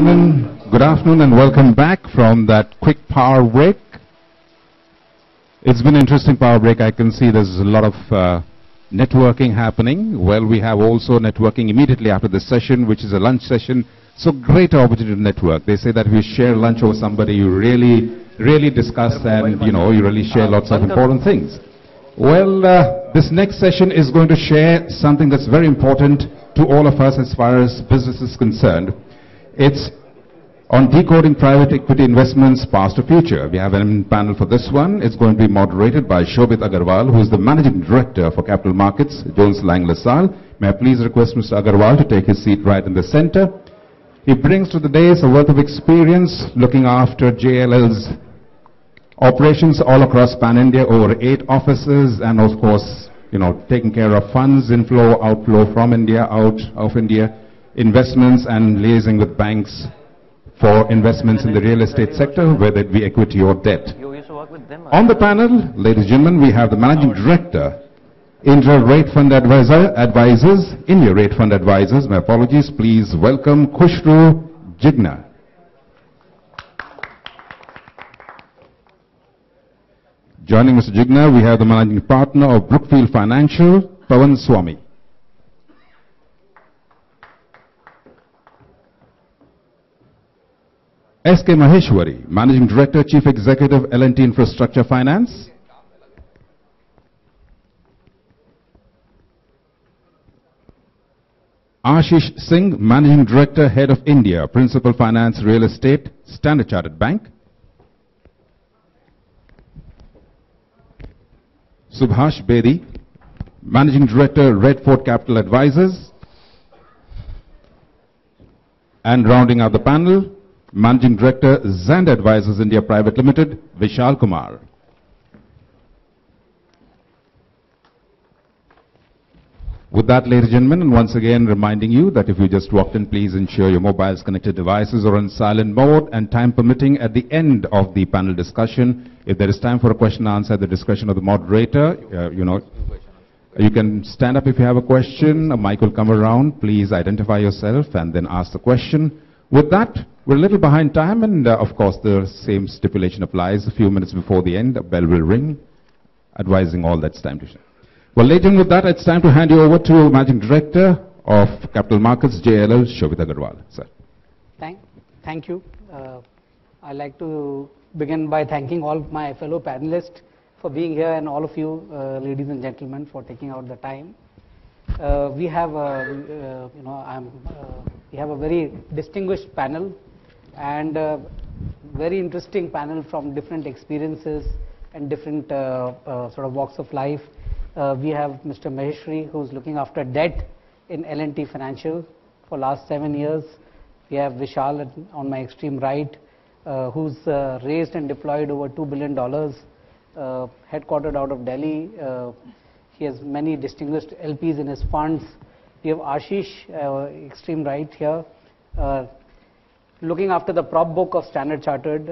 Good afternoon and welcome back from that quick power break. It's been an interesting power break. I can see there's a lot of networking happening. Well, we have also networking immediately after this session, which is a lunch session. So great opportunity to network. They say that if you share lunch over somebody, you really discuss and you really share lots of important things. Well, this next session is going to share something that's very important to all of us as far as business is concerned. It's on decoding private equity investments past or future. We have a panel for this one. It's going to be moderated by Shobhit Agarwal, who is the Managing Director for Capital Markets, Jones Lang LaSalle. May I please request Mr. Agarwal to take his seat right in the center. He brings to the dais a wealth of experience looking after JLL's operations all across Pan-India, over 8 offices, and of course, taking care of funds, inflow, outflow from India, out of India, investments and liaising with banks for investments in the real estate sector, whether it be equity or debt. On the panel, ladies and gentlemen, we have the Managing Director, Indiareit Fund Advisors, Indiareit Fund Advisors. My apologies. Please welcome Khushru, Jijina. Joining Mr. Jijina, we have the Managing Partner of Brookfield Financial, Pawan Swamy. S.K. Maheshwari, Managing Director, Chief Executive, L&T Infrastructure Finance. Ashish Singh, Managing Director, Head of India, Principal Finance Real Estate, Standard Chartered Bank. Subhash Bedi, Managing Director, RedFort Capital Advisors. And rounding out the panel, Managing Director, Xander Advisors India Private Limited, Vishal Kumar. With that, ladies and gentlemen, and once again reminding you that if you just walked in, please ensure your mobiles connected devices are on silent mode, and time permitting at the end of the panel discussion, if there is time for a question and answer at the discretion of the moderator, you can stand up if you have a question. A mic will come around. Please identify yourself and then ask the question. With that, we're a little behind time, and of course the same stipulation applies. A few minutes before the end, a bell will ring, advising all that's time to share. Well, later on with that, it's time to hand you over to Managing Director of Capital Markets, JLL, Shobhit Agarwal. Sir. Thank you. I'd like to begin by thanking all my fellow panelists for being here, and all of you, ladies and gentlemen, for taking out the time. We have a very distinguished panel, and very interesting panel from different experiences and different sort of walks of life. We have Mr. Maheshwari, who's looking after debt in L&T Financial for last 7 years. We have Vishal on my extreme right, who's raised and deployed over $2 billion, headquartered out of Delhi. He has many distinguished LPs in his funds. We have Ashish, extreme right here, looking after the prop book of Standard Chartered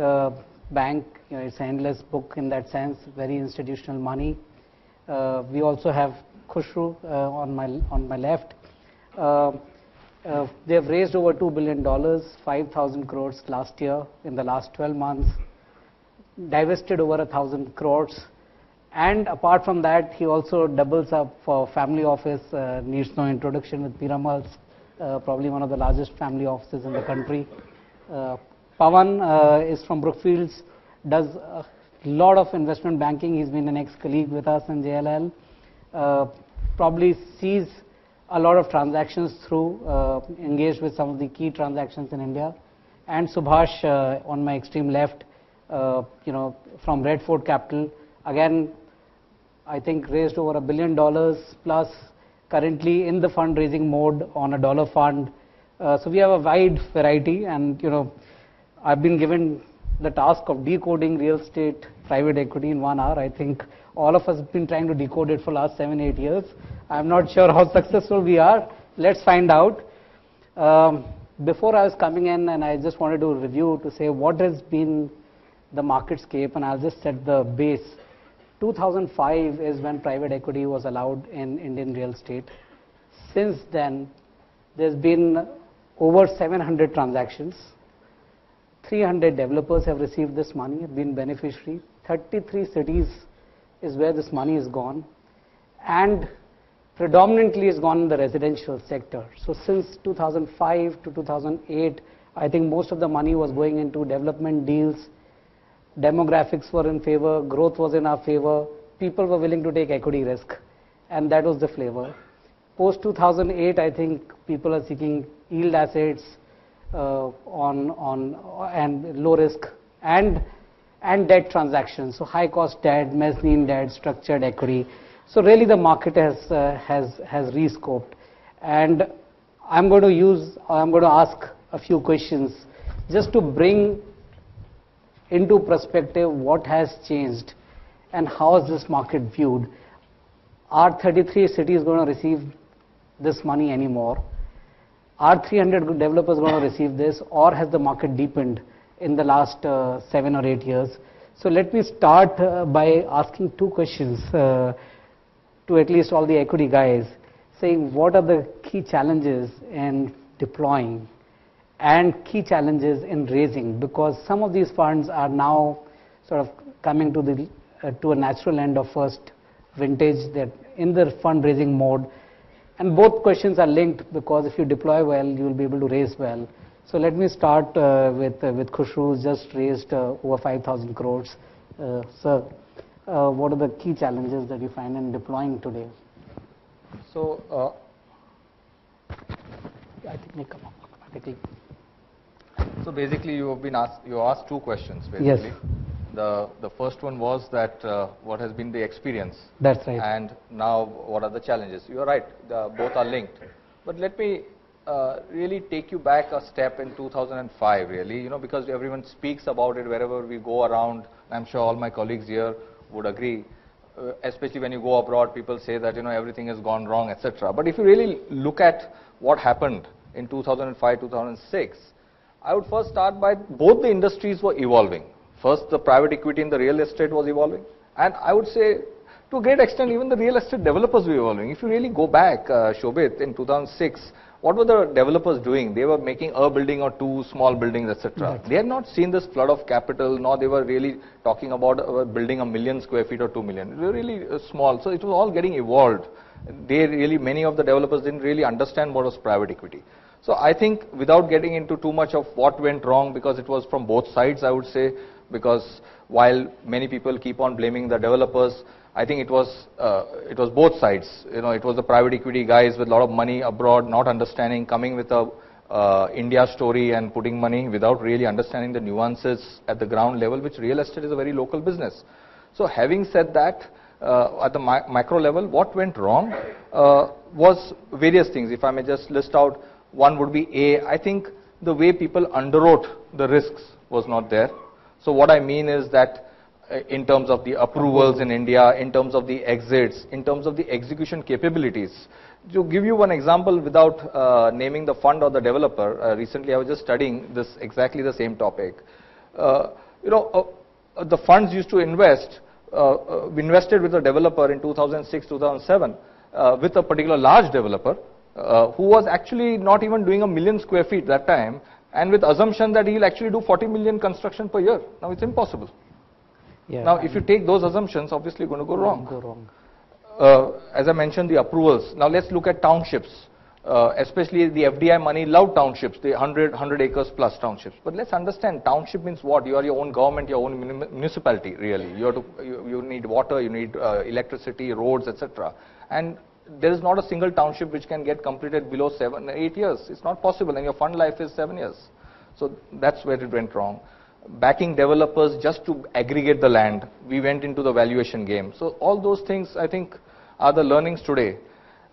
Bank. It's an endless book in that sense, very institutional money. We also have Khushru on my left. They have raised over $2 billion, 5,000 crores last year in the last 12 months, divested over 1,000 crores. And apart from that, he also doubles up for family office, needs no introduction with Piramal's, probably one of the largest family offices in the country. Pawan is from Brookfield, does a lot of investment banking. He's been an ex-colleague with us in JLL. Probably sees a lot of transactions through, engaged with some of the key transactions in India. And Subhash on my extreme left, from RedFort Capital, again, I think raised over $1 billion plus, currently in the fundraising mode on a dollar fund. So we have a wide variety, and I've been given the task of decoding real estate private equity in 1 hour. I think all of us have been trying to decode it for last 7-8 years. I'm not sure how successful we are. Let's find out. Before I was coming in, and I just wanted to review to say what has been the marketscape, and I'll just set the base. 2005 is when private equity was allowed in Indian real estate. Since then, there's been over 700 transactions 300 developers have received this money, have been beneficiary. 33 cities is where this money is gone, and predominantly is gone in the residential sector. So since 2005 to 2008, I think most of the money was going into development deals. Demographics were in favor, growth was in our favor, people were willing to take equity risk, and that was the flavor. Post 2008, I think people are seeking yield assets and low risk and debt transactions, so high cost debt, mezzanine debt, structured equity. So really the market has rescoped, and I'm going to ask a few questions just to bring into perspective what has changed and how is this market viewed. Are 33 cities going to receive this money anymore? Are 300 developers going to receive this, or has the market deepened in the last 7 or 8 years? So let me start by asking two questions to at least all the equity guys, saying what are the key challenges in deploying and key challenges in raising, because some of these funds are now sort of coming to a natural end of first vintage, that in the fundraising mode. And both questions are linked, because if you deploy well, you will be able to raise well. So let me start with Khushru, who's just raised over 5,000 crores. Sir, what are the key challenges that you find in deploying today? So, I think they come up automatically. So basically, you asked two questions. Basically, yes. The first one was that what has been the experience. That's right. And now what are the challenges? You are right. Both are linked. But let me really take you back a step in 2005. Really, because everyone speaks about it wherever we go around. I'm sure all my colleagues here would agree. Especially when you go abroad, people say that everything has gone wrong, etc. But if you really look at what happened in 2005, 2006, I would first start by both the industries were evolving. First, the private equity in the real estate was evolving, and I would say to a great extent even the real estate developers were evolving. If you really go back, Shobhit, in 2006, what were the developers doing? They were making a building or two small buildings, etc. Right. They had not seen this flood of capital, nor they were really talking about building 1 million square feet or 2 million. They were really small, so it was all getting evolved. Many of the developers didn't really understand what was private equity. So I think without getting into too much of what went wrong, because it was from both sides, I would say, because while many people keep on blaming the developers, I think it was both sides. It was the private equity guys with a lot of money abroad, not understanding, coming with a India story and putting money without really understanding the nuances at the ground level, which real estate is a very local business. So having said that, at the macro level, what went wrong was various things. If I may just list out, one would be I think the way people underwrote the risks was not there. So what I mean is that in terms of the approvals in India, in terms of the exits, in terms of the execution capabilities. To give you one example without naming the fund or the developer, recently I was just studying exactly the same topic. The funds used to invest, invested with a developer in 2006, 2007 with a particular large developer who was actually not even doing 1 million square feet that time, and with assumption that he'll actually do 40 million construction per year. Now it's impossible. Yeah, now if you take those assumptions, obviously you're going to go wrong. As I mentioned, the approvals. Now let's look at townships. Especially the FDI money loved townships, the 100 acres plus townships. But let's understand, township means what? You are your own government, your own municipality, really. You need water, you need electricity, roads, etc. And there is not a single township which can get completed below 7 or 8 years. It's not possible, and your fund life is 7 years. So that's where it went wrong. Backing developers just to aggregate the land, we went into the valuation game. So all those things, I think, are the learnings today.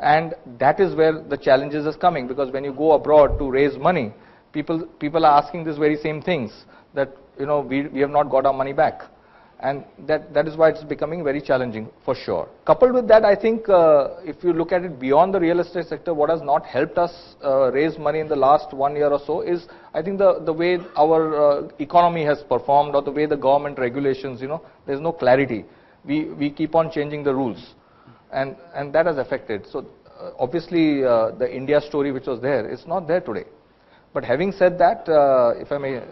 And that is where the challenges is coming, because when you go abroad to raise money, people are asking these very same things, that we have not got our money back. And that is why it's becoming very challenging, for sure. Coupled with that, I think if you look at it beyond the real estate sector, what has not helped us raise money in the last 1 year or so is, I think, the way our economy has performed, or the way the government regulations, there's no clarity. We keep on changing the rules, and that has affected. So obviously the India story which was there is not there today. But having said that, if I may,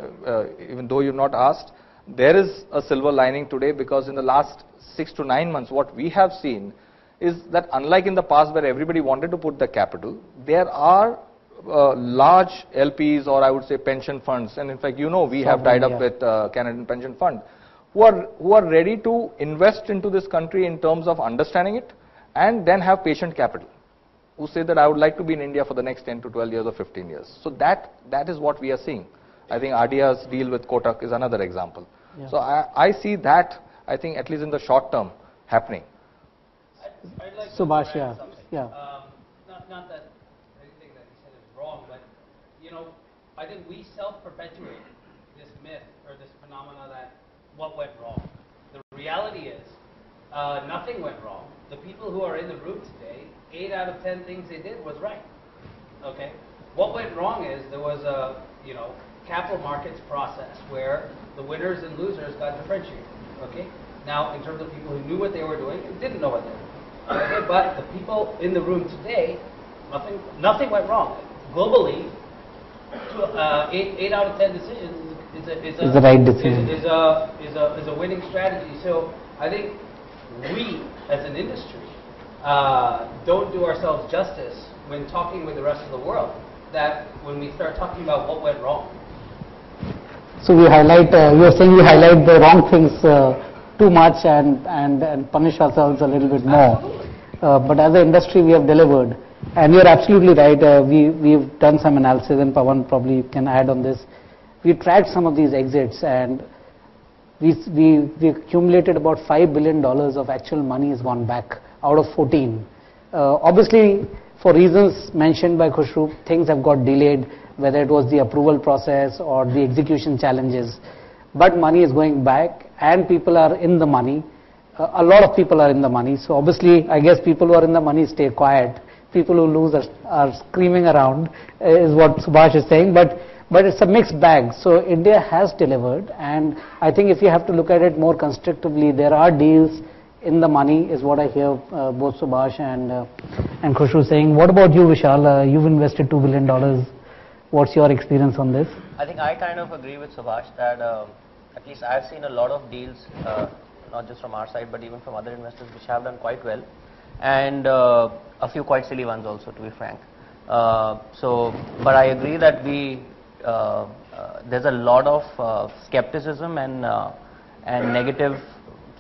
even though you've not asked, there is a silver lining today, because in the last 6 to 9 months, what we have seen is that unlike in the past where everybody wanted to put the capital, there are large LPs, or I would say pension funds, and in fact, you know, we have tied up with Canadian Pension Fund, who are ready to invest into this country in terms of understanding it, and then have patient capital, who say that I would like to be in India for the next 10 to 12 years or 15 years. So that is what we are seeing. I think Ardia's deal with Kotak is another example. Yeah. So I see that, I think, at least in the short term, happening. I'd like Subhash, yeah. Not that anything that he said is wrong, but you know, I think we self-perpetuate this myth or this phenomena that what went wrong. The reality is nothing went wrong. The people who are in the room today, 8 out of 10 things they did was right. Okay. What went wrong is there was a capital markets process where the winners and losers got differentiated. Okay. Now, in terms of people who knew what they were doing and didn't know what they were doing. Okay, but the people in the room today, nothing went wrong. Globally, 8 out of 10 decisions is the right decision. Is a winning strategy. So I think we, as an industry, don't do ourselves justice when talking with the rest of the world. That when we start talking about what went wrong. So we highlight. You are saying we highlight the wrong things too much and punish ourselves a little bit more. But as an industry, we have delivered. And you're absolutely right. We've done some analysis, and Pawan probably can add on this. We tracked some of these exits, and we accumulated about $5 billion of actual money has gone back out of 14. Obviously, for reasons mentioned by Khushru, things have got delayed, whether it was the approval process or the execution challenges. But money is going back, and people are in the money. A lot of people are in the money. So obviously, I guess people who are in the money stay quiet. People who lose are screaming around, is what Subhash is saying. But it's a mixed bag. So India has delivered, and I think if you have to look at it more constructively, there are deals in the money, is what I hear both Subhash and Khushru saying. What about you, Vishal? You've invested $2 billion. What's your experience on this? I think I kind of agree with Subhash that at least I've seen a lot of deals, not just from our side, but even from other investors, which have done quite well, and a few quite silly ones also, to be frank. But I agree that there's a lot of skepticism and negative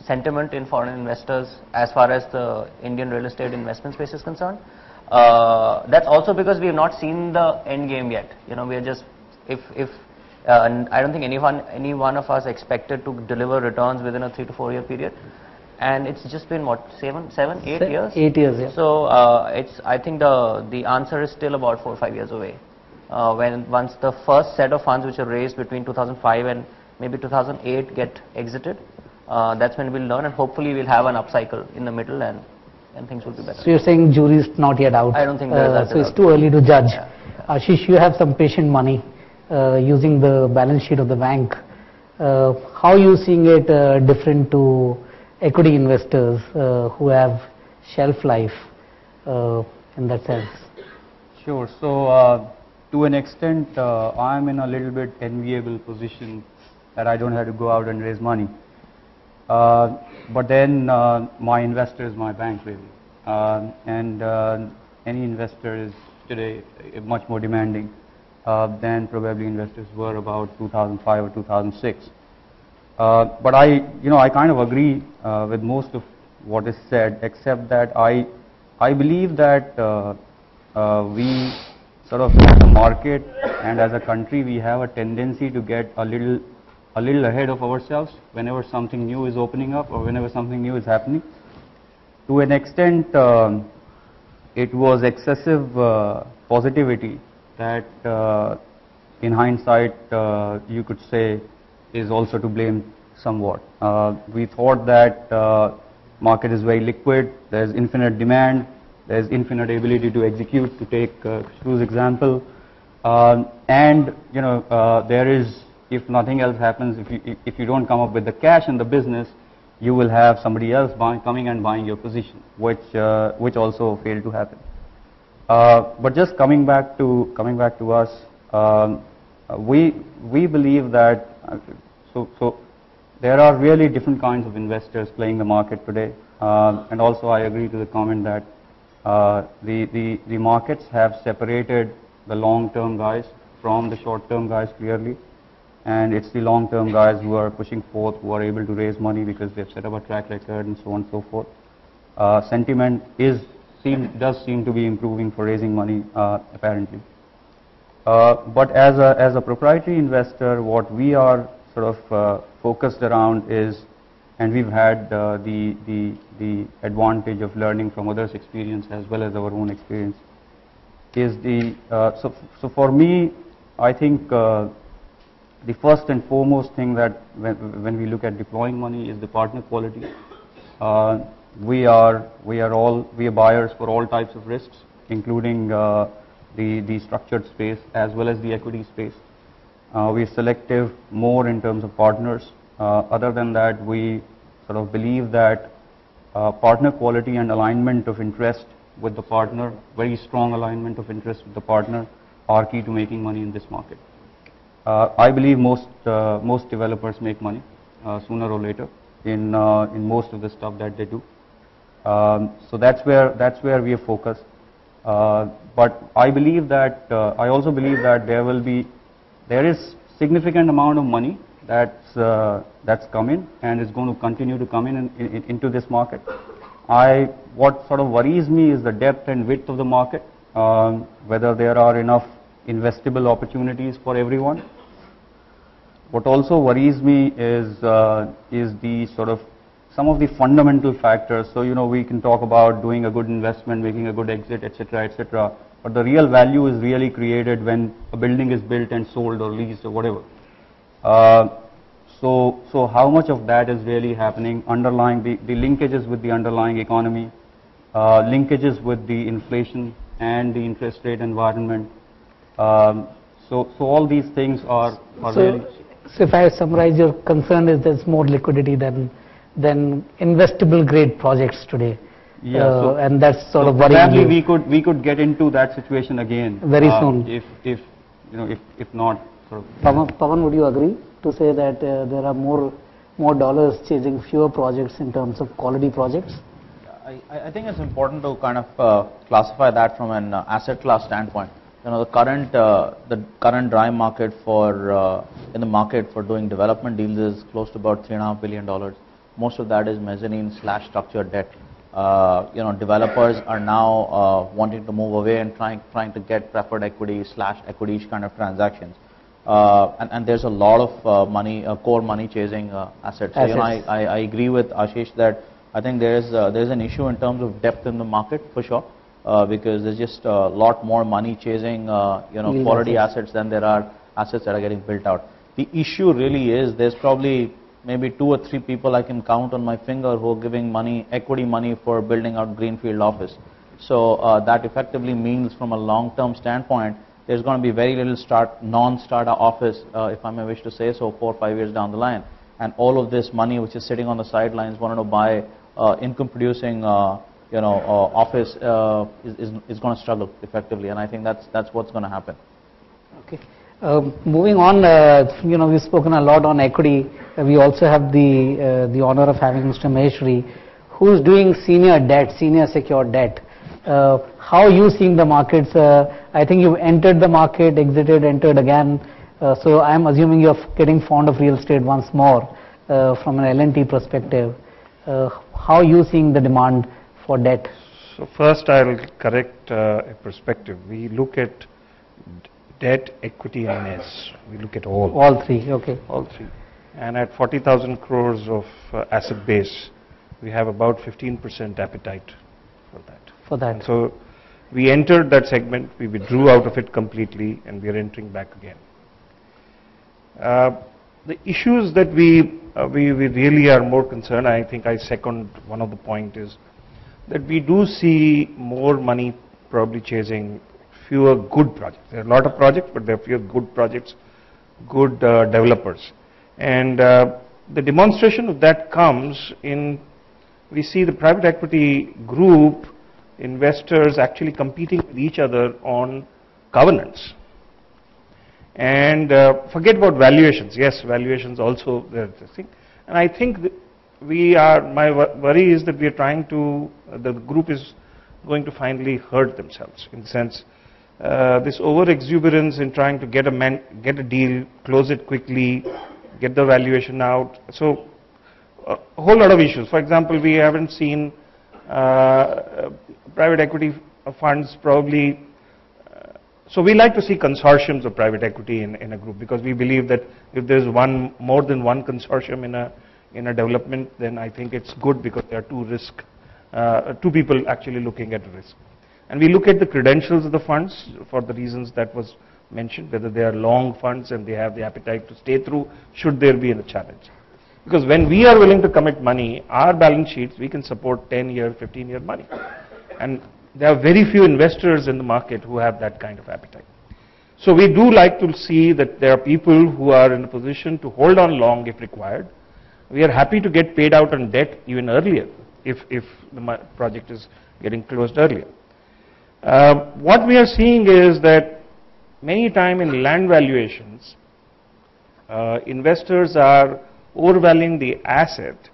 sentiment in foreign investors as far as the Indian real estate investment space is concerned. That's also because we have not seen the end game yet. You know, we are just I don't think any one of us expected to deliver returns within a 3 to 4 year period, and it's just been what 8 years. 8 years, yeah. So I think the answer is still about 4 or 5 years away. Once the first set of funds which are raised between 2005 and maybe 2008 get exited, that's when we'll learn, and hopefully we'll have an upcycle in the middle, and things will be better. So you're saying jury's not yet out? I don't think there's so it's too early to judge. Yeah. Ashish, you have some patient money using the balance sheet of the bank. How are you seeing it different to equity investors who have shelf life in that sense? Sure. So to an extent, I'm in a little bit enviable position that I don't have to go out and raise money. But then my investor is my bank, really, and any investor is today much more demanding than probably investors were about 2005 or 2006. But I kind of agree with most of what is said, except that I believe that we sort of as a market and as a country, we have a tendency to get a little ahead of ourselves whenever something new is opening up or whenever something new is happening. To an extent, it was excessive positivity that in hindsight you could say is also to blame somewhat. We thought that market is very liquid, there's infinite demand, there's infinite ability to execute, to take Khushru's example, and there is, if nothing else happens, if you don't come up with the cash in the business, you will have somebody else coming and buying your position, which also failed to happen. But just coming back to us, We believe that, so there are really different kinds of investors playing the market today. And also I agree to the comment that the markets have separated the long-term guys from the short-term guys clearly. And it's the long-term guys who are pushing forth, who are able to raise money because they've set up a track record and so on and so forth. Sentiment does seem to be improving for raising money, apparently. But as a proprietary investor, what we are sort of focused around is, and we've had the advantage of learning from others' experience as well as our own experience, is so for me, I think the first and foremost thing that when we look at deploying money is the partner quality. We are buyers for all types of risks, including the structured space as well as the equity space. We're selective more in terms of partners. Other than that, we sort of believe that partner quality and alignment of interest with the partner, very strong alignment of interest with the partner, are key to making money in this market. I believe most developers make money sooner or later in most of the stuff that they do. So that's where we are focused. But I believe that I also believe that there is significant amount of money that's come in and is going to continue to come into this market. What sort of worries me is the depth and width of the market, whether there are enough investable opportunities for everyone. What also worries me is the sort of some of the fundamental factors. So we can talk about doing a good investment, making a good exit, etc., etc. But the real value is really created when a building is built and sold or leased or whatever. So how much of that is really happening? Underlying the linkages with the underlying economy, linkages with the inflation and the interest rate environment. So all these things are really. So if I summarize, your concern is there's more liquidity than investable grade projects today. Yeah, and that's sort of worrying you. we could get into that situation again very soon. If not sort of. Pawan, would you agree to say that there are more dollars chasing fewer projects in terms of quality projects? I think it's important to kind of classify that from an asset class standpoint. The current dry market in the market for doing development deals is close to about $3.5 billion. Most of that is mezzanine / structured debt. Developers are now wanting to move away and trying to get preferred equity / equity kind of transactions. And there's a lot of money, core money chasing assets. So, I agree with Ashish that I think there's an issue in terms of depth in the market for sure. Because there's just a lot more money chasing quality assets than there are assets that are getting built out. The issue really is there's probably maybe 2 or 3 people I can count on my finger who are giving equity money for building out greenfield office. So that effectively means from a long-term standpoint, there's going to be very little non-starter office, if I may wish to say so, 4 or 5 years down the line. And all of this money which is sitting on the sidelines wanting to buy income-producing office is going to struggle effectively, and I think that's what's going to happen. Okay. Moving on, we've spoken a lot on equity. We also have the honor of having Mr. Maheshwari, who's doing senior secured debt. How are you seeing the markets? I think you entered the market, exited, entered again. So I'm assuming you're getting fond of real estate once more from an L&T perspective. How are you seeing the demand for debt? So first I will correct a perspective. We look at debt, equity and mezz. We look at all. All three, okay. All three. And at 40,000 crores of asset base, we have about 15% appetite for that. For that. And so we entered that segment, we withdrew out of it completely, and we are entering back again. The issues that we really are more concerned, I think I second one of the point, is that we do see more money probably chasing fewer good projects. There are a lot of projects, but there are fewer good projects, good developers. And the demonstration of that comes in, we see the private equity group investors actually competing with each other on governance. And forget about valuations. Yes, valuations also they're the thing. And I think my worry is that we are trying to, the group is going to finally hurt themselves in the sense, this over exuberance in trying to get a deal, close it quickly, get the valuation out. So a whole lot of issues. For example, we haven't seen private equity funds probably. So we like to see consortiums of private equity in a group, because we believe that if there's more than one consortium in a development, then I think it's good, because there are two people actually looking at risk. And we look at the credentials of the funds for the reasons that was mentioned, whether they are long funds and they have the appetite to stay through, should there be a challenge. Because when we are willing to commit money, our balance sheets, we can support 10-year, 15-year money. And there are very few investors in the market who have that kind of appetite. So we do like to see that there are people who are in a position to hold on long if required. We are happy to get paid out on debt even earlier if the project is getting closed earlier. What we are seeing is that many times in land valuations, investors are overvaluing the asset,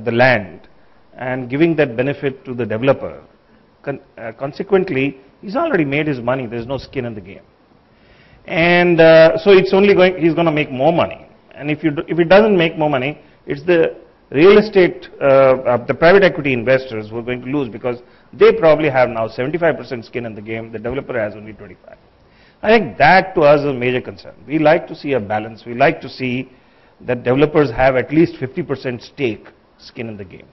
the land, and giving that benefit to the developer. Consequently, he's already made his money. There's no skin in the game, and so it's only he's going to make more money. And if he doesn't make more money, it's the real estate, the private equity investors who are going to lose, because they probably have now 75% skin in the game. The developer has only 25. I think that to us is a major concern. We like to see a balance. We like to see that developers have at least 50% skin in the game.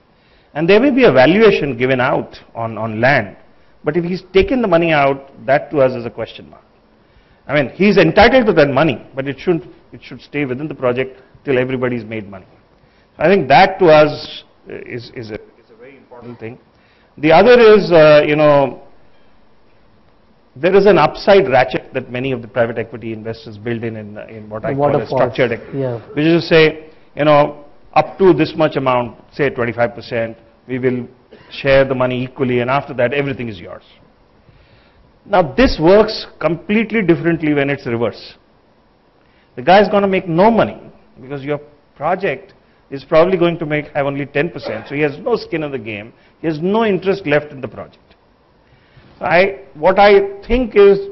And there may be a valuation given out on land, but if he's taken the money out, that to us is a question mark. I mean, he's entitled to that money, but it should stay within the project till everybody's made money. I think that to us is a very important thing. The other is, there is an upside ratchet that many of the private equity investors build in what I call a structured equity, which is to say, up to this much amount, say 25%, we will share the money equally, and after that everything is yours. Now this works completely differently when it's reverse. The guy is going to make no money, because your project is probably going to have only 10%, so he has no skin in the game, he has no interest left in the project. What I think is,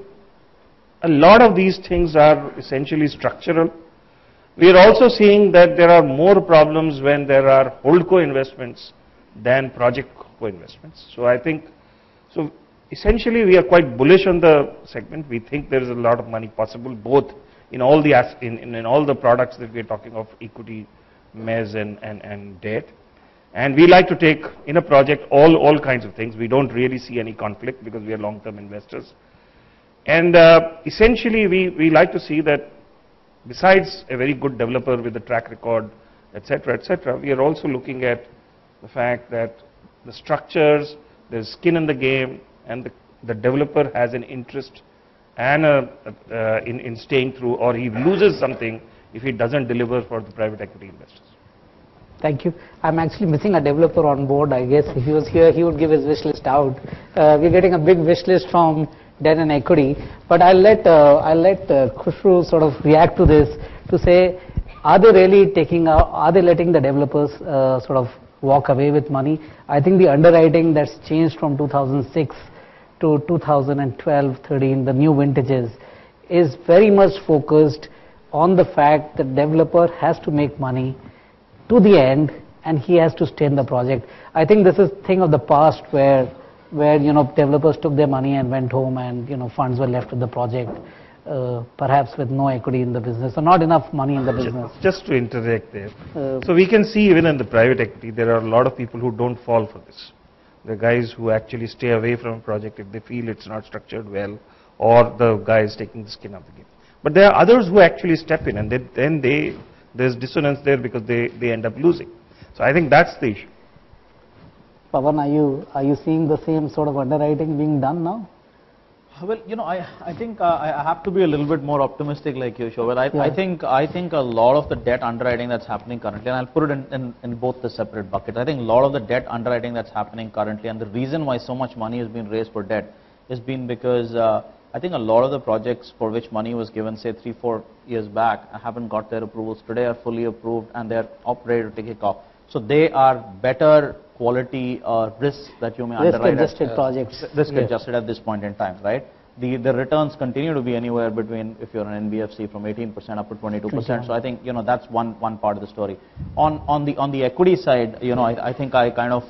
a lot of these things are essentially structural. We are also seeing that there are more problems when there are holdco investments than project co-investments. So I think, essentially we are quite bullish on the segment. We think there is a lot of money possible, both in all the in all the products that we are talking of, equity, mezz and debt. And we like to take in a project all kinds of things. We don't really see any conflict, because we are long-term investors. And essentially we like to see that besides a very good developer with a track record, etc., we are also looking at the fact that the structures, there's skin in the game, and the developer has an interest and in staying through, or he loses something if he doesn't deliver for the private equity investors. Thank you. I'm actually missing a developer on board. I guess if he was here, he would give his wish list out. We're getting a big wish list from debt and equity, but I'll let Khushru sort of react to this to say, are they really are they letting the developers sort of walk away with money? I think the underwriting that's changed from 2006 to 2012, 13, the new vintages, is very much focused on the fact that developer has to make money to the end, and he has to stay in the project. I think this is thing of the past where developers took their money and went home, and funds were left with the project, perhaps with no equity in the business, or not enough money in the business. Just to interject there, so we can see even in the private equity there are a lot of people who don't fall for this. The guys who actually stay away from a project if they feel it's not structured well, or the guy is taking the skin of the game. But there are others who actually step in, and then there's dissonance there, because they end up losing. So I think that's the issue. Pawan, are you seeing the same sort of underwriting being done now? Well, I think I have to be a little bit more optimistic like you, Shobhit. I think a lot of the debt underwriting that's happening currently, and I'll put it in both the separate buckets. I think a lot of the debt underwriting that's happening currently, and the reason why so much money has been raised for debt, has been because I think a lot of the projects for which money was given, say 3-4 years back, haven't got their approvals. Today are fully approved and they're ready to kick off. So they are better quality risks that you may underwrite. Risk-adjusted projects. Risk-adjusted at this point in time, right? The returns continue to be anywhere between, if you're an NBFC, from 18% up to 22%. So I think, you know, that's one part of the story. On the equity side, you know, I think I kind of,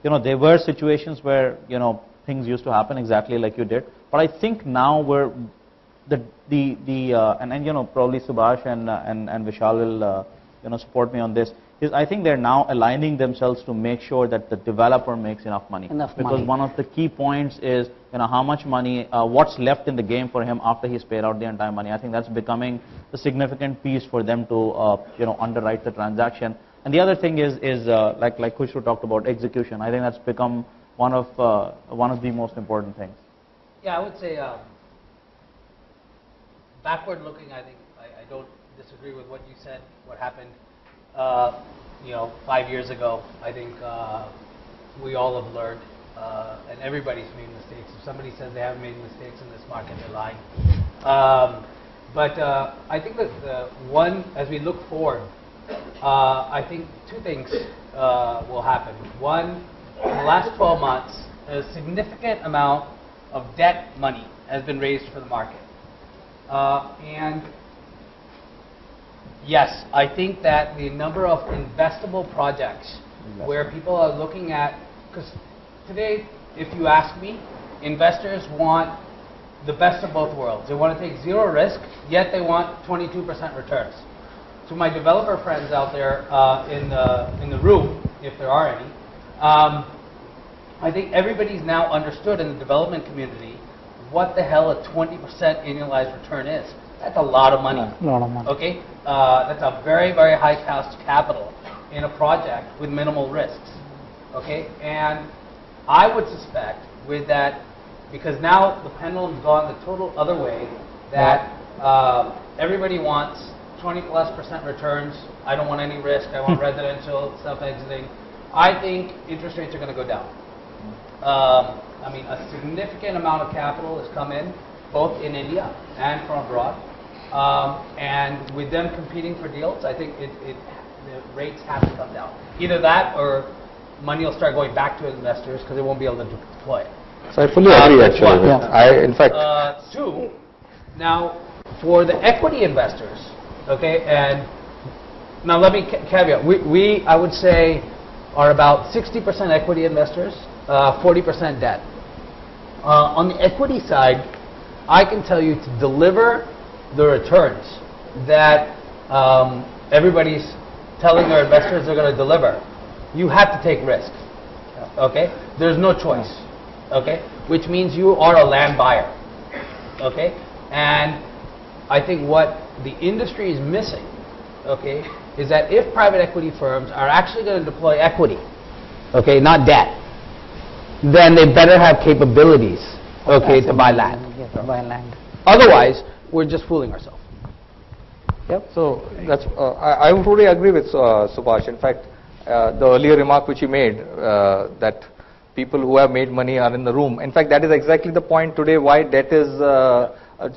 you know, there were situations where, you know, things used to happen exactly like you did. But I think now we're and you know, probably Subhash and Vishal will you know, support me on this. Is I think they're now aligning themselves to make sure that the developer makes enough money. Because one of the key points is, you know, how much money, what's left in the game for him after he's paid out the entire money. I think that's becoming a significant piece for them to you know, underwrite the transaction. And the other thing is like Khushru talked about, execution. I think that's become one of the most important things. Yeah, I would say backward looking, I think I don't disagree with what you said, what happened you know, 5 years ago. I think we all have learned, and everybody's made mistakes. If somebody says they haven't made mistakes in this market, they're lying. But I think that as we look forward, I think two things will happen. One, in the last 12 months, a significant amount of debt money has been raised for the market. And yes, I think that the number of investable projects where people are looking at, because today, if you ask me, investors want the best of both worlds. They want to take zero risk, yet they want 22% returns. To my developer friends out there in the room, if there are any, I think everybody's now understood in the development community what the hell a 20% annualized return is. That's a lot of money. Okay, that's a very, very high cost capital in a project with minimal risks. Okay, and I would suspect with that, because now the pendulum's gone the total other way, that everybody wants 20+% returns. I don't want any risk. I want residential self-exiting. I think interest rates are going to go down. I mean, a significant amount of capital has come in, both in India and from abroad. And with them competing for deals, I think the rates have to come down. Either that or money will start going back to investors because they won't be able to deploy it. So I fully agree, actually. Yeah. In fact, two, now for the equity investors, okay, and now let me caveat. We I would say, are about 60% equity investors, 40% debt. On the equity side, I can tell you to deliver the returns that everybody's telling their investors they're going to deliver, you have to take risks. Okay? There's no choice. Okay? Which means you are a land buyer. Okay? And I think what the industry is missing, okay, is that if private equity firms are actually going to deploy equity, okay, not debt, then they better have capabilities, okay, to buy land. Otherwise, we're just fooling ourselves. Yep. So that's I would totally agree with Subhash. In fact, the earlier remark which he made, that people who have made money are in the room. In fact, that is exactly the point today why debt is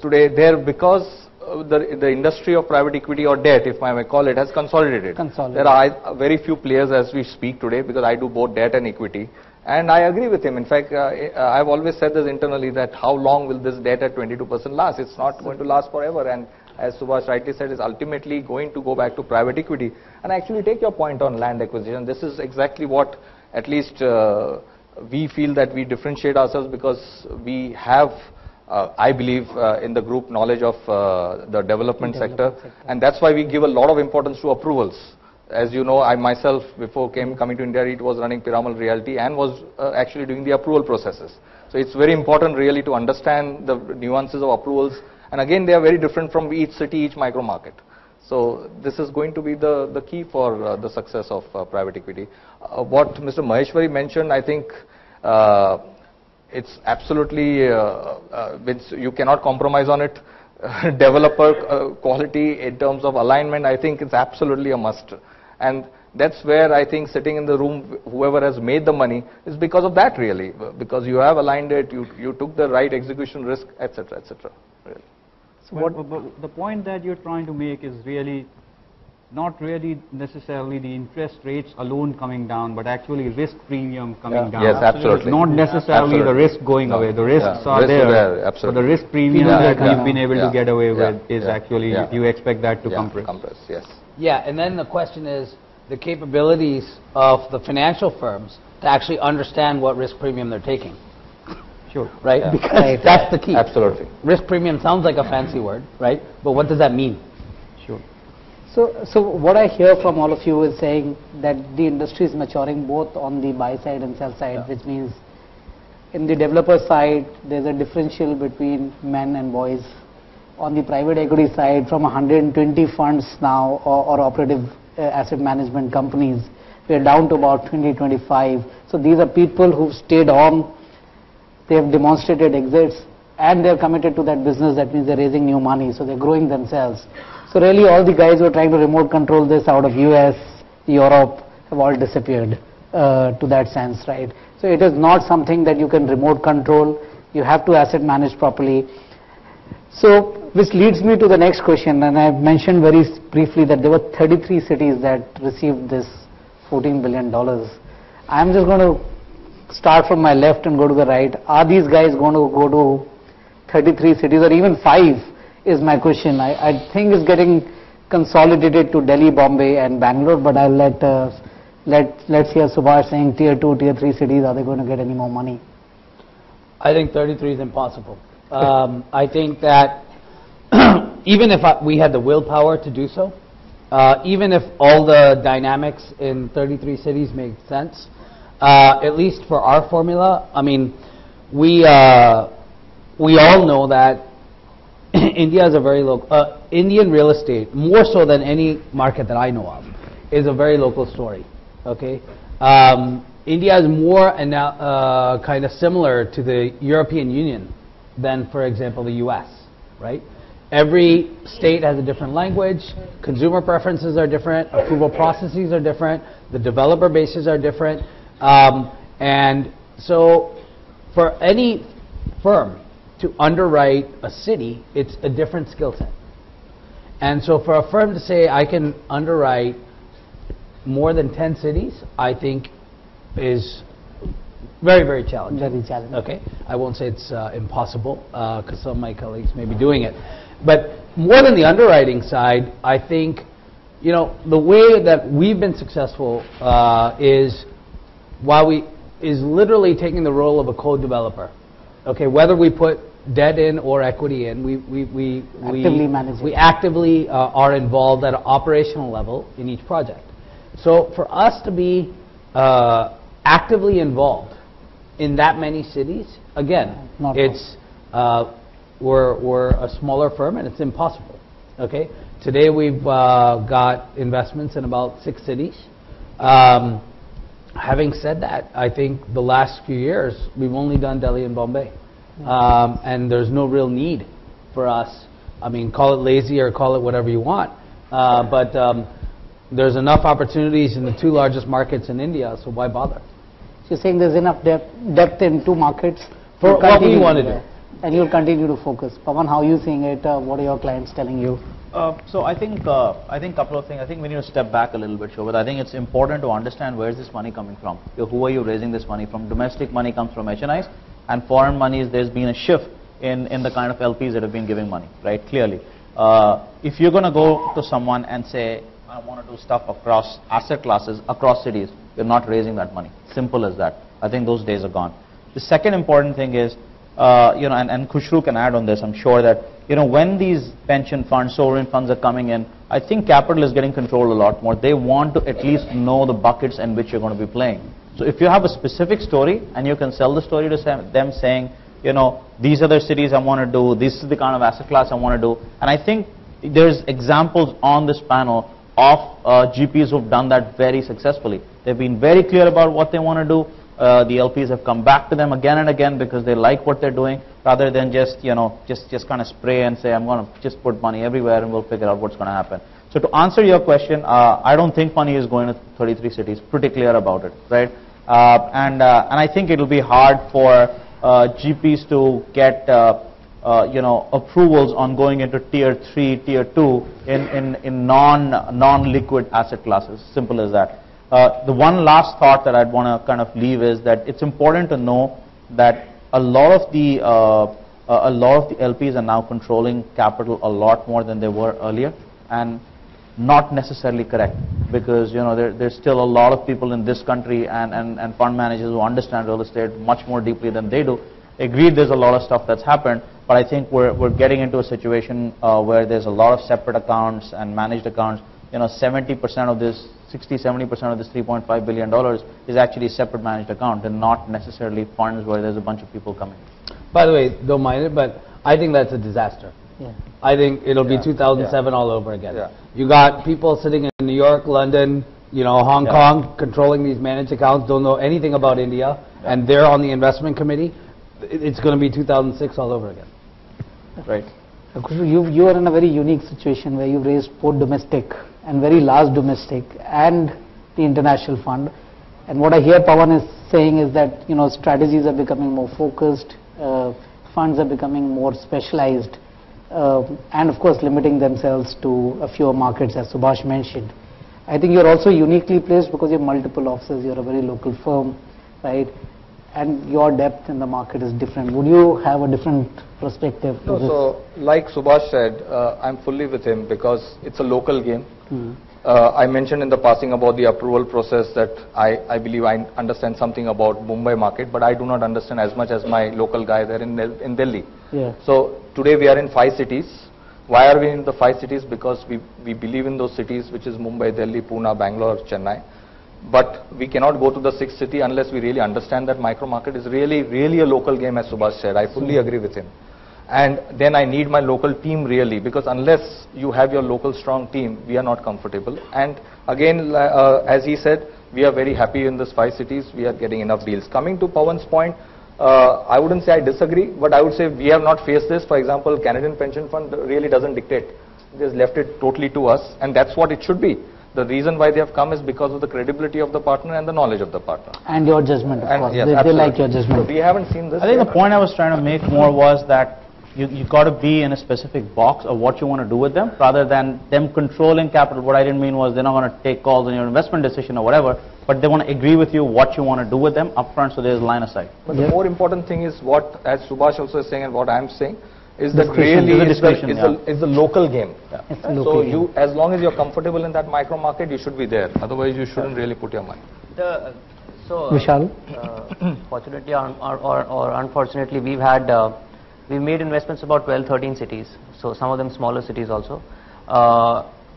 today there, because the industry of private equity or debt, if I may call it, has consolidated. There are very few players as we speak today, because I do both debt and equity. And I agree with him. In fact, I've always said this internally, that how long will this debt at 22% last? It's not going to last forever. And as Subhash rightly said, is ultimately going to go back to private equity. And actually take your point on land acquisition. This is exactly what at least we feel that we differentiate ourselves, because we have, I believe, in the group knowledge of the development sector. And that's why we give a lot of importance to approvals. As you know, I myself, before coming to Indiareit, was running Piramal Realty and was actually doing the approval processes. So it's very important really to understand the nuances of approvals. And again, they are very different from each city, each micro market. So this is going to be the key for the success of private equity. What Mr. Maheshwari mentioned, I think it's absolutely, you cannot compromise on it. Developer quality in terms of alignment, I think it's absolutely a must. And That's where I think sitting in the room, whoever has made the money, is because of that really, because you have aligned it, you took the right execution risk, etc., etc. Really. So but the point that you're trying to make is really not really necessarily the interest rates alone coming down, but actually risk premium coming down. Yes, absolutely. Not necessarily the risk going away. The risks are Risks there, absolutely. but the risk premium that you've been able to get away with is actually, you expect that to compress. Yes. Yeah, and then the question is the capabilities of the financial firms to actually understand what risk premium they're taking. Sure. Right? Yeah. Because that's the key. Absolutely. Risk premium sounds like a fancy word, right? But what does that mean? Sure. So what I hear from all of you is saying that the industry is maturing both on the buy side and sell side, which means in the developer side, there's a differential between men and boys. On the private equity side, from 120 funds now or operative asset management companies, we're down to about 20-25. So these are people who've stayed on, they have demonstrated exits, and they're committed to that business. That means they're raising new money, so they're growing themselves. So really all the guys who are trying to remote control this out of US, Europe, have all disappeared to that sense, right? So it is not something that you can remote control. You have to asset manage properly. So which leads me to the next question, and I've mentioned very briefly that there were 33 cities that received this $14 billion. I'm just going to start from my left and go to the right. Are these guys going to go to 33 cities or even 5 is my question. I think it's getting consolidated to Delhi, Bombay and Bangalore, but I'll let's hear Subhash saying tier 2, tier 3 cities, are they going to get any more money? I think 33 is impossible. I think that even if we had the willpower to do so, even if all the dynamics in 33 cities make sense, at least for our formula, I mean, we all know that India is a very local, Indian real estate, more so than any market that I know of, is a very local story, okay? India is more kind of similar to the European Union than, for example, the US, right? Every state has a different language, consumer preferences are different, approval processes are different, the developer bases are different, and so for any firm to underwrite a city, it's a different skill set. And so for a firm to say, I can underwrite more than 10 cities, I think is very, very challenging. Very challenging. Okay, I won't say it's impossible, because some of my colleagues may be doing it. But more than the underwriting side, I think, you know, the way that we've been successful is literally taking the role of a co-developer. Okay, whether we put debt in or equity in, we actively are involved at an operational level in each project. So for us to be actively involved in that many cities, again, we're a smaller firm and it's impossible. Okay, today we've got investments in about 6 cities. Having said that, I think the last few years we've only done Delhi and Bombay, and there's no real need for us. I mean, call it lazy or call it whatever you want, but there's enough opportunities in the 2 largest markets in India, so why bother? So you're saying there's enough depth in 2 markets for what we want to do, and you'll continue to focus. Pawan, how are you seeing it? What are your clients telling you? So I think couple of things. I think we need to step back a little bit, Shobhit. I think it's important to understand where is this money coming from. Who are you raising this money from? Domestic money comes from HNIs, and foreign money is there's been a shift in the kind of LPs that have been giving money, right? Clearly, if you're going to go to someone and say, I want to do stuff across asset classes, across cities, you're not raising that money. Simple as that. I think those days are gone. The second important thing is, you know, and Khushru can add on this, I'm sure that, you know, when these pension funds, sovereign funds are coming in, I think capital is getting controlled a lot more. They want to at least know the buckets in which you're going to be playing. So if you have a specific story and you can sell the story to them saying, you know, these are the cities I want to do, this is the kind of asset class I want to do. And I think there's examples on this panel of GPs who've done that very successfully. They've been very clear about what they want to do. The LPs have come back to them again and again because they like what they're doing, rather than just, you know, just kind of spray and say, I'm going to just put money everywhere and we'll figure out what's going to happen. So to answer your question, I don't think money is going to 33 cities. Pretty clear about it, right? And I think it will be hard for GPs to get approvals on going into tier 3, tier 2 in non-liquid asset classes. Simple as that. The one last thought that I'd want to kind of leave is that it's important to know that a lot of the LPs are now controlling capital a lot more than they were earlier, and not necessarily correct, because there's still a lot of people in this country and fund managers who understand real estate much more deeply than they do. Agreed, there's a lot of stuff that's happened, but I think we're getting into a situation where there's a lot of separate accounts and managed accounts. 70% of this, 70% of this $3.5 billion is actually a separate managed account and not necessarily funds where there's a bunch of people coming. By the way, don't mind it, but I think that's a disaster. Yeah. I think it'll be 2007 all over again. Yeah. You got people sitting in New York, London, Hong Kong, controlling these managed accounts, don't know anything about India, and they're on the investment committee. It's going to be 2006 all over again. Right. You are in a very unique situation where you've raised both domestic and very large domestic and the international fund. And what I hear Pawan is saying is that strategies are becoming more focused, funds are becoming more specialized, and of course limiting themselves to a few markets, as Subhash mentioned. I think you're also uniquely placed because you have multiple offices, you're a very local firm, right? And your depth in the market is different. Would you have a different perspective to this? So, like Subhash said, I'm fully with him because it's a local game. I mentioned in the passing about the approval process that I believe I understand something about Mumbai market, but I do not understand as much as my local guy there in Delhi. Yeah. So today we are in 5 cities. Why are we in the 5 cities? Because we believe in those cities, which is Mumbai, Delhi, Pune, Bangalore, Chennai. But we cannot go to the 6th city unless we really understand that micro market is really a local game, as Subhash said. I fully agree with him. And then I need my local team really, because unless you have your local strong team, we are not comfortable. And again, as he said, we are very happy in these 5 cities. We are getting enough deals. Coming to Pawan's point, I wouldn't say I disagree, but I would say we have not faced this. For example, Canadian Pension Fund really doesn't dictate. They just left it totally to us, and that's what it should be. The reason why they have come is because of the credibility of the partner and the knowledge of the partner. And your judgment, of course. Yes, they like your judgment. So we haven't seen this. I think the point I was trying to make more was that you got to be in a specific box of what you want to do with them, rather than them controlling capital. What I didn't mean was they're not going to take calls on your investment decision or whatever, but they want to agree with you what you want to do with them upfront, so there's line of sight. But the more important thing is what, as Subhash also is saying and what I'm saying, is that really is the local game. So you, as long as you're comfortable in that micro market, you should be there. Otherwise, you shouldn't really put your money. Vishal? Fortunately or unfortunately, we've made investments about 12, 13 cities. So some of them smaller cities also.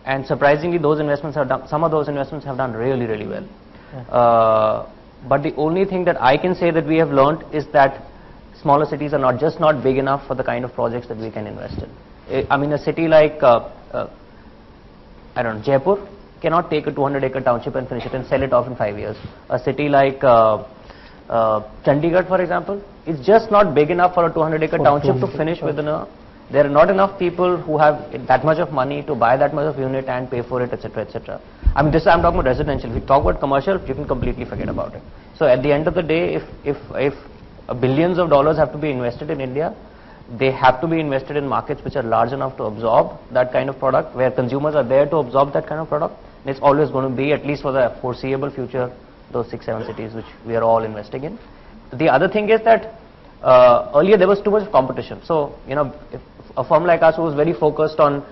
And surprisingly, some of those investments have done really well. But the only thing that I can say that we have learned is that smaller cities are not big enough for the kind of projects that we can invest in. I mean, a city like Jaipur cannot take a 200-acre township and finish it and sell it off in 5 years. A city like Chandigarh, for example, is just not big enough for a 200-acre township to finish within a. There are not enough people who have that much of money to buy that much of unit and pay for it, etc., etc. I mean, I'm talking about residential. If we talk about commercial, you can completely forget about it. So at the end of the day, if billions of dollars have to be invested in India, they have to be invested in markets which are large enough to absorb that kind of product, where consumers are there to absorb that kind of product. And it's always going to be, at least for the foreseeable future, those 6, 7 cities which we are all investing in. The other thing is that earlier there was too much competition. So, if a firm like us who was very focused on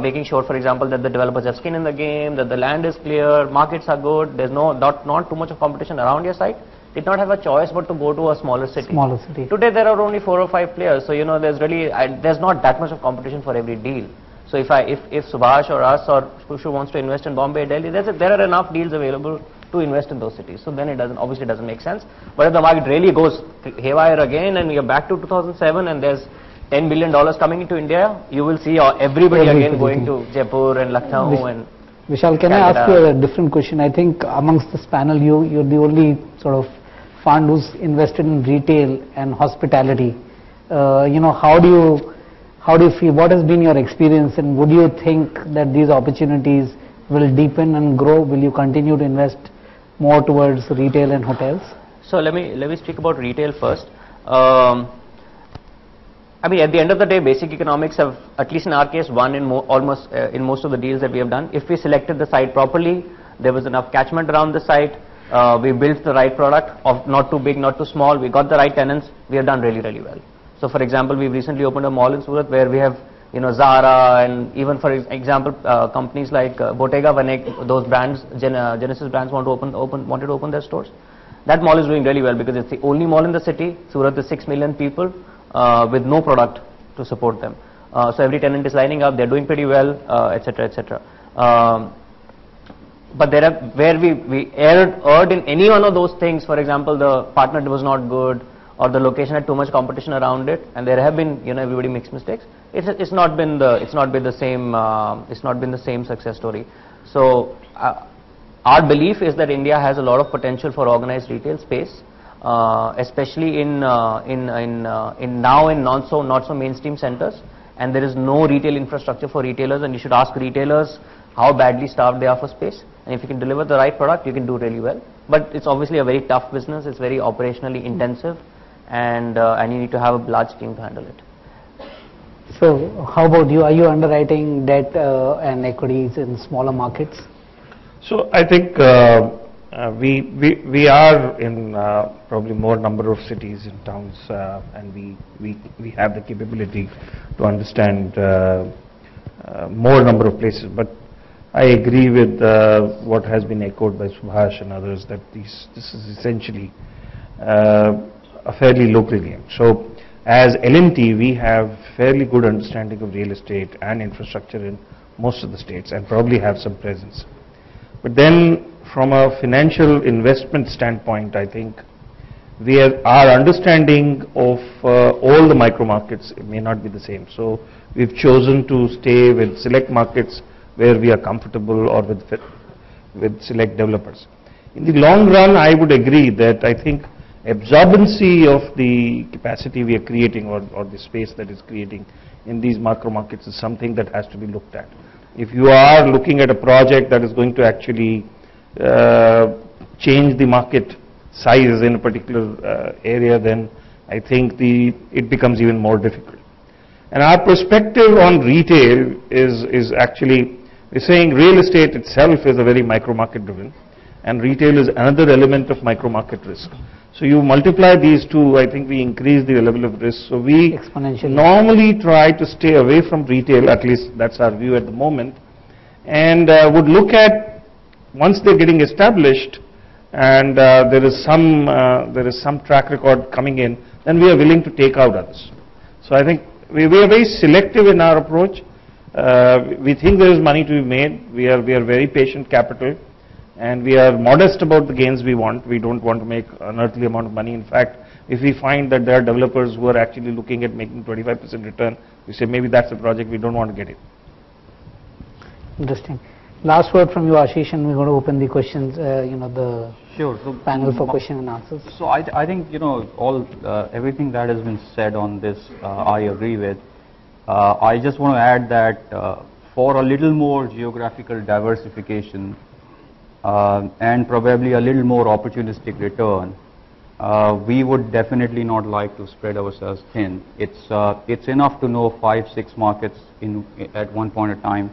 making sure, for example, that the developers have skin in the game, that the land is clear, markets are good, there's not too much of competition around your site, did not have a choice but to go to a smaller city. Today there are only 4 or 5 players, so there's not that much of competition for every deal. So if Subhash or us or Khushru wants to invest in Bombay, Delhi, there are enough deals available to invest in those cities. So then it obviously doesn't make sense. But if the market really goes haywire again and we are back to 2007 and there's $10 billion coming into India, you will see everybody again going to Jaipur and Lucknow and Vishal, can I ask you a different question? I think amongst this panel, you're the only sort of fund who's invested in retail and hospitality. How how do you feel? What has been your experience, and would you think that these opportunities will deepen and grow? Will you continue to invest more towards retail and hotels? So let me speak about retail first. I mean, at the end of the day, basic economics have, at least in our case, won in almost in most of the deals that we have done. If we selected the site properly, there was enough catchment around the site, we built the right product, of not too big, not too small, we got the right tenants, we have done really, really well. So for example, we recently opened a mall in Surat where we have, you know, Zara, and even for example, companies like Bottega Veneta, those brands, Genesis brands wanted to open their stores. That mall is doing really well because it's the only mall in the city. Surat is 6 million people with no product to support them. So every tenant is lining up, they're doing pretty well, etc., etc. But there are where we erred in any one of those things. For example, the partner was not good, or the location had too much competition around it, and there have been, you know, everybody makes mistakes. It's not been the same success story. So our belief is that India has a lot of potential for organized retail space, especially in not so mainstream centers, and there is no retail infrastructure for retailers, and you should ask retailers how badly starved they are for space, and if you can deliver the right product, you can do really well. But it's obviously a very tough business. It's very operationally intensive, and you need to have a large team to handle it. So how about you? Are you underwriting debt and equities in smaller markets? So I think we are in probably more number of cities and towns, and we have the capability to understand more number of places. But I agree with what has been echoed by Subhash and others, that this is essentially a fairly local game. So as L&T, we have fairly good understanding of real estate and infrastructure in most of the states, and probably have some presence. But then from a financial investment standpoint, I think our understanding of all the micro markets may not be the same. So we've chosen to stay with select markets where we are comfortable, or with select developers. In the long run, I would agree that I think absorbency of the capacity we are creating, or the space that is creating in these macro markets, is something that has to be looked at. If you are looking at a project that is going to actually change the market size in a particular area, then I think it becomes even more difficult. And our perspective on retail is actually, we're saying real estate itself is a very micro market driven, and retail is another element of micro market risk. So you multiply these two, I think we increase the level of risk. So we normally try to stay away from retail, at least that's our view at the moment, and would look at, once they're getting established and there is some track record coming in, then we are willing to take out others. So I think we are very selective in our approach. We think there is money to be made. We are very patient capital, and we are modest about the gains we want. We don't want to make an earthly amount of money. In fact, if we find that there are developers who are actually looking at making 25% return, we say maybe that's a project we don't want to get in. Interesting. Last word from you, Ashish, and we're going to open the questions, the panel for question and answers. So I think, everything that has been said on this, I agree with. I just want to add that for a little more geographical diversification and probably a little more opportunistic return, we would definitely not like to spread ourselves thin. It's enough to know 5-6 markets at one point in time,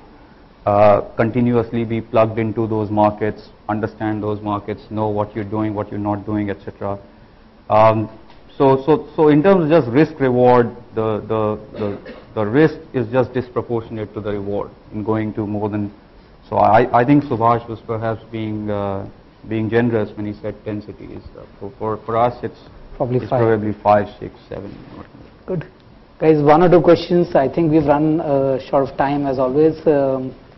continuously be plugged into those markets, understand those markets, know what you're doing, what you're not doing, etc. So in terms of just risk reward, the risk is just disproportionate to the reward in going to more than. So I think Subhash was perhaps being generous when he said 10 cities. For us, it's probably 5, 6, 7. Good. Guys, 1 or 2 questions. I think we've run short of time as always.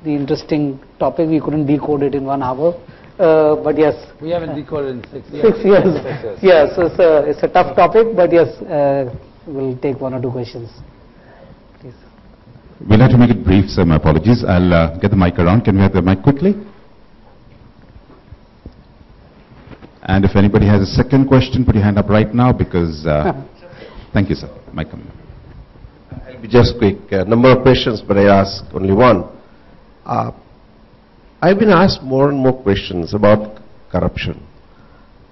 The interesting topic, we couldn't decode it in 1 hour. But yes. We haven't decoded in 6 years. 6 years. Yeah, so it's a tough topic, but yes, we'll take 1 or 2 questions. Please. We'll have to make it brief, sir. My apologies. I'll get the mic around. Can we have the mic quickly? And if anybody has a second question, put your hand up right now, because thank you, sir. Mic coming. I'll to be just quick. A number of questions, but I ask only one. I've been asked more and more questions about corruption.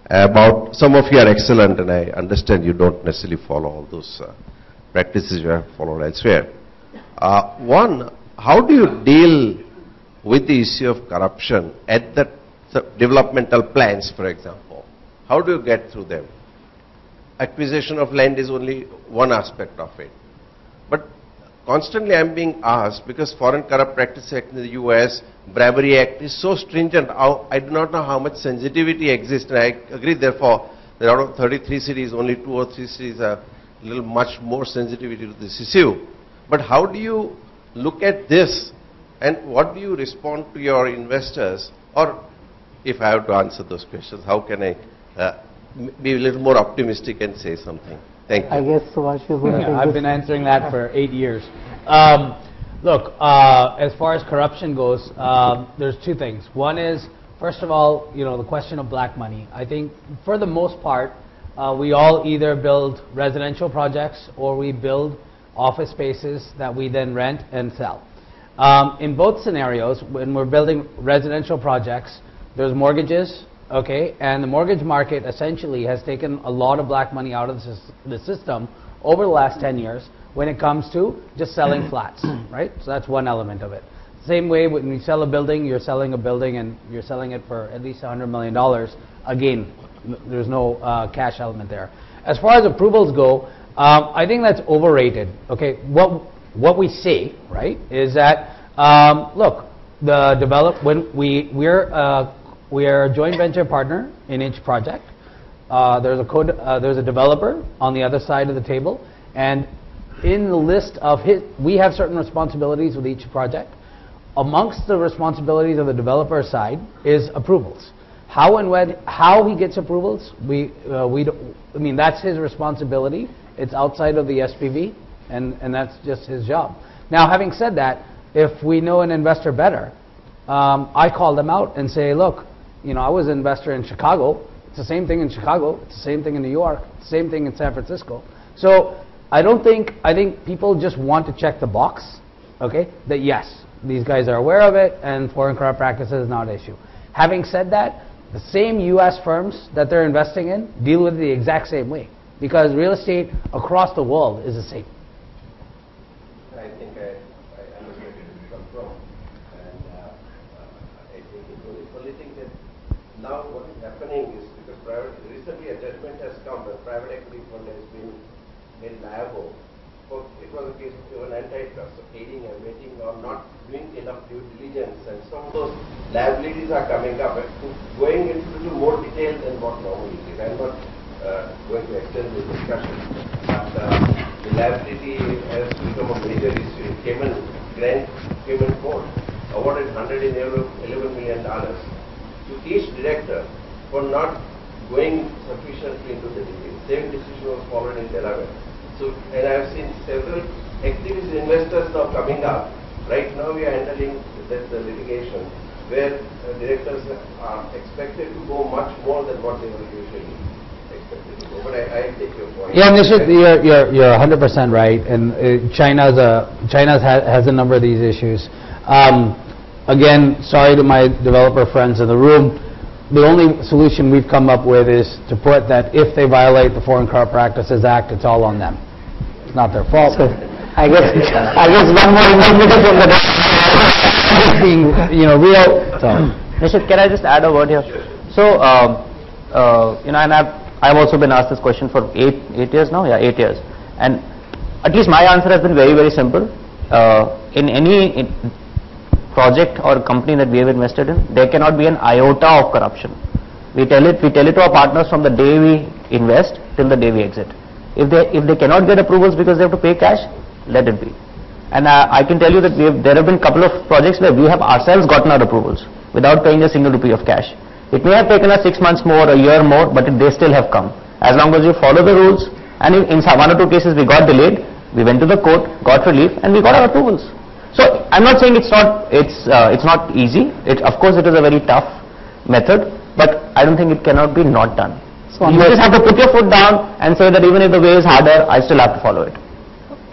About some of you are excellent, and I understand you don't necessarily follow all those practices you have followed elsewhere. One, how do you deal with the issue of corruption at the developmental plans, for example? How do you get through them? Acquisition of land is only one aspect of it. But constantly I'm being asked, because Foreign Corrupt Practices Act in the US, Bribery Act is so stringent, I do not know how much sensitivity exists, and I agree therefore that out of 33 cities, only 2 or 3 cities are a little much more sensitivity to this issue. But how do you look at this, and what do you respond to your investors? Or if I have to answer those questions, how can I be a little more optimistic and say something? Thank you. I guess Subhash is going to I've been answering that for 8 years. Look, as far as corruption goes, there's two things. One is, first of all, the question of black money. I think for the most part, we all either build residential projects or we build office spaces that we then rent and sell. In both scenarios, when we're building residential projects, there's mortgages, okay, and the mortgage market essentially has taken a lot of black money out of the system over the last 10 years when it comes to just selling flats, right? So that's one element of it. Same way when you sell a building, you're selling a building and you're selling it for at least $100 million. Again, there's no cash element there. As far as approvals go, I think that's overrated. Okay, what we say, right, is that look, when we are a joint venture partner in each project. There's a developer on the other side of the table, and in the list of we have certain responsibilities with each project. Amongst the responsibilities of the developer side is approvals. How and when, how he gets approvals, I mean, that's his responsibility. It's outside of the SPV, and that's just his job. Now, having said that, if we know an investor better, I call them out and say, look, I was an investor in Chicago. It's the same thing in Chicago. It's the same thing in New York. It's the same thing in San Francisco. So I think people just want to check the box, okay, that yes, these guys are aware of it and foreign corrupt practices is not an issue. Having said that, the same U.S. firms that they're investing in deal with it the exact same way, because real estate across the world is the same. I think I understand where you come from, and I think the only thing that now what is happening is, because recently a judgment has come that private equity fund has been made liable. It was a case of an antitrust, so aiding and abetting or not doing enough due diligence, and some of those liabilities are coming up. Going into a little more detail than what normally is, I'm not going to extend this discussion, but the liability has become a major issue. Grand Cayman Court awarded $111 million to each director for not going sufficiently into the detail. Same decision was followed in Delaware. So, and I have seen several activist investors now coming up. Right now we are handling the litigation where directors are expected to go much more than what they were usually expected to go. But I take your point. Yeah, Nishit, you're 100% right, and China has a number of these issues. Again, sorry to my developer friends in the room. The only solution we've come up with is to put that if they violate the Foreign Corrupt Practices Act, it's all on them. It's not their fault. So I guess one more minute from the being real. So, Nishit, can I just add a word here? So, and I've also been asked this question for 8 years now. Yeah, 8 years, and at least my answer has been very, very simple. In any project or company that we have invested in, there cannot be an iota of corruption. We tell it to our partners from the day we invest till the day we exit. If they cannot get approvals because they have to pay cash, let it be. And I can tell you that there have been a couple of projects where we have ourselves gotten our approvals without paying a single rupee of cash. It may have taken us 6 months more, a year more, but they still have come. As long as you follow the rules, and in 1 or 2 cases we got delayed, we went to the court, got relief, and we got our approvals. So I'm not saying it's not easy. Of course, it is a very tough method, but I don't think it cannot be not done. So you just have to put your foot down and say that even if the way is harder, I still have to follow it.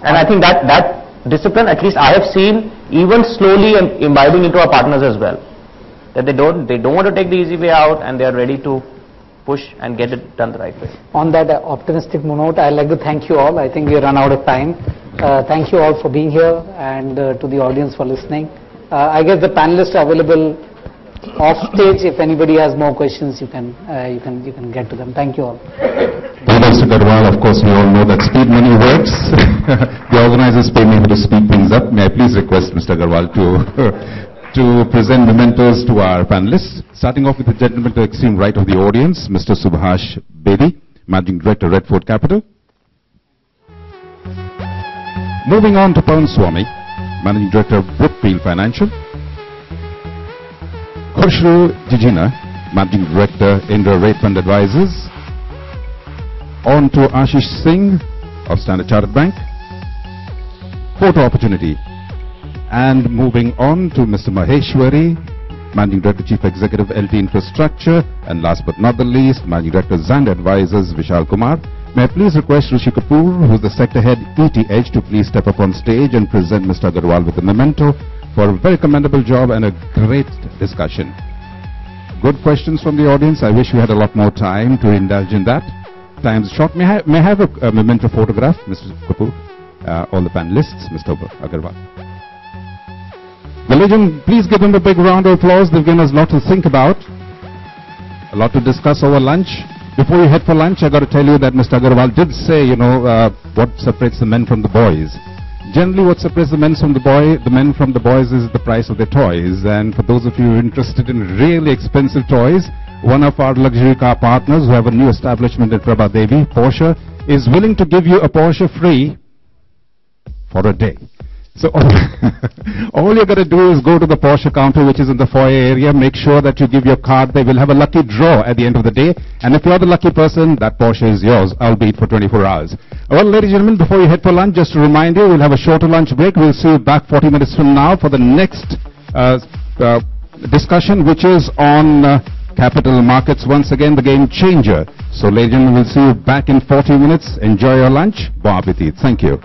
And I think that discipline, at least I have seen, even slowly imbibing into our partners as well. That they don't want to take the easy way out, and they are ready to push and get it done the right way. On that optimistic note, I'd like to thank you all. I think we run out of time. Thank you all for being here, and to the audience for listening. I guess the panelists are available off stage. If anybody has more questions, you can get to them. Thank you all. Mr. Agarwal, of course, we all know that speed money works. The organizers pay me to speed things up. May I please request Mr. Agarwal to present mementos to our panelists, starting off with the gentleman to the extreme right of the audience, Mr. Subhash Bedi, Managing Director, RedFort Capital. Moving on to Pawan Swamy, Managing Director of Brookfield Financial. Khushru, Jijina, Managing Director, Indiareit Fund Advisors. On to Ashish Singh of Standard Chartered Bank. Photo opportunity. And moving on to Mr. Maheshwari, Managing Director, Chief Executive, LT Infrastructure. And last but not the least, Managing Director, Xander Advisors, Vishal Kumar. May I please request Rishi Kapoor, who is the Sector Head, ETH, to please step up on stage and present Mr. Agarwal with a memento for a very commendable job and a great discussion. Good questions from the audience. I wish we had a lot more time to indulge in that. Time's short. May I have a memento photograph, Mr. Kapoor? All the panelists, Mr. Agarwal. The legend, please give them a big round of applause. They've given us a lot to think about, a lot to discuss over lunch. Before you head for lunch, I got to tell you that Mr. Agarwal did say, what separates the men from the boys. Generally, what separates the men from the boys is the price of their toys. And for those of you interested in really expensive toys, one of our luxury car partners who have a new establishment in Prabhadevi, Porsche, is willing to give you a Porsche free for a day. So all you got to do is go to the Porsche counter, which is in the foyer area. Make sure that you give your card. They will have a lucky draw at the end of the day. And if you're the lucky person, that Porsche is yours, albeit for 24 hours. Well, ladies and gentlemen, before you head for lunch, just to remind you, we'll have a shorter lunch break. We'll see you back 40 minutes from now for the next discussion, which is on capital markets. Once again, the game changer. So, ladies and gentlemen, we'll see you back in 40 minutes. Enjoy your lunch. Bon appetit. Thank you.